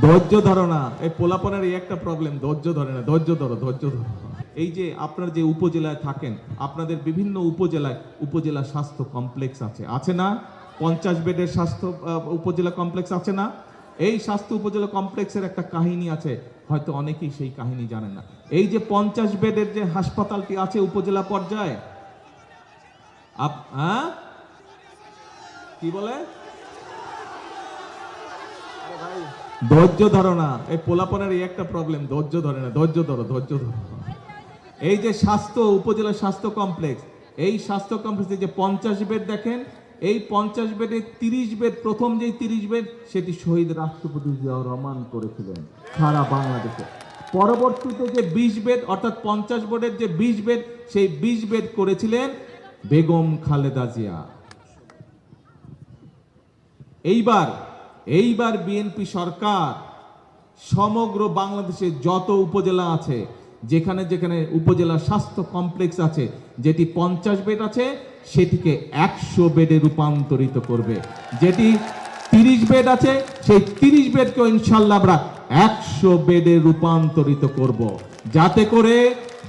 ধৈর্য ধরো না, এই পোলাপনের এই একটা প্রবলেম, ধৈর্য ধরে না। ধৈর্য ধরো, ধৈর্য ধরো। এই যে আপনার যে উপজেলায় থাকেন, আপনাদের বিভিন্ন উপজেলায় উপজেলা স্বাস্থ্য কমপ্লেক্স আছে, আছে না? 50 বেডের স্বাস্থ্য উপজেলা কমপ্লেক্স আছে না? এই স্বাস্থ্য উপজেলা কমপ্লেক্সের একটা কাহিনী আছে, হয়তো অনেকেই সেই কাহিনী জানেন না। এই যে 50 বেডের যে হাসপাতালটি আছে উপজেলা পর্যায়ে, কি বলে? ধৈর্য ধরো না, এই পোলাপনের এই একটা প্রবলেম, ধৈর্য ধরে না। ধৈর্য ধরো, ধৈর্য ধরো। এই যে স্বাস্থ্য উপজেলা স্বাস্থ্য কমপ্লেক্স, এই স্বাস্থ্য কমপ্লেক্সে যে 50 বেড দেখেন, এই 50 বেডে 30 বেড, প্রথম যেই 30 বেড সেটি শহীদ রাষ্ট্রপতি জিয়াউর রহমান করেছিলেন সারা বাংলাদেশে। পরবর্তীতে যে 20 বেড, অর্থাৎ 50 বেডের যে 20 বেড, সেই 20 বেড করেছিলেন বেগম খালেদা জিয়া। এইবার বিএনপি সরকার সমগ্র বাংলাদেশে যত উপজেলা আছে, যেখানে যেখানে উপজেলা স্বাস্থ্য কমপ্লেক্স আছে, যেটি 50 বেড আছে সেটিকে 100 বেডে রূপান্তরিত করবে। যেটি 30 বেড আছে সেই 30 বেডকে ইনশাআল্লাহ আমরা 100 বেডে রূপান্তরিত করব, যাতে করে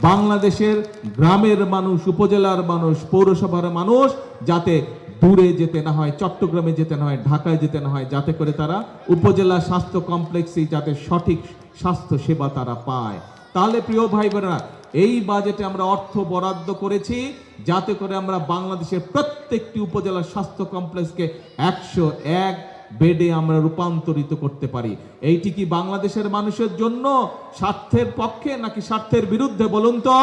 বাংলাদেশের গ্রামের মানুষ, উপজেলার মানুষ, পৌরসভার মানুষ যাতে দূরে যেতে না হয়, চট্টগ্রামে যেতে না হয়, ঢাকায় যেতে না হয়, যাতে করে তারা উপজেলা স্বাস্থ্য কমপ্লেক্সে যাতে সঠিক স্বাস্থ্য সেবা তারা পায়। তাহলে প্রিয় ভাই বোনেরা, এই বাজেটে আমরা অর্থ বরাদ্দ করেছি যাতে করে আমরা বাংলাদেশের প্রত্যেকটি উপজেলা স্বাস্থ্য কমপ্লেক্সকে 101 বেডে আমরা রূপান্তরিত করতে পারি। এইটি কি বাংলাদেশের মানুষের জন্য স্বার্থের পক্ষে নাকি স্বার্থের বিরুদ্ধে বলুন তো?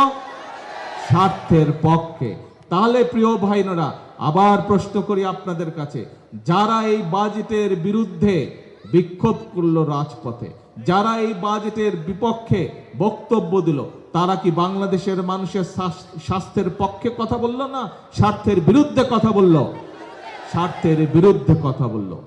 স্বার্থের পক্ষে। তাহলে প্রিয় ভাইরা, আবার প্রশ্ন করি আপনাদের কাছে, যারা এই বাজেটের বিরুদ্ধে বিক্ষোভ করলো রাজপথে, যারা এই বাজেটের বিপক্ষে বক্তব্য দিল, তারা কি বাংলাদেশের মানুষের স্বাস্থ্যের পক্ষে কথা বললো না স্বার্থের বিরুদ্ধে কথা বললো? স্বার্থের বিরুদ্ধে কথা বললো।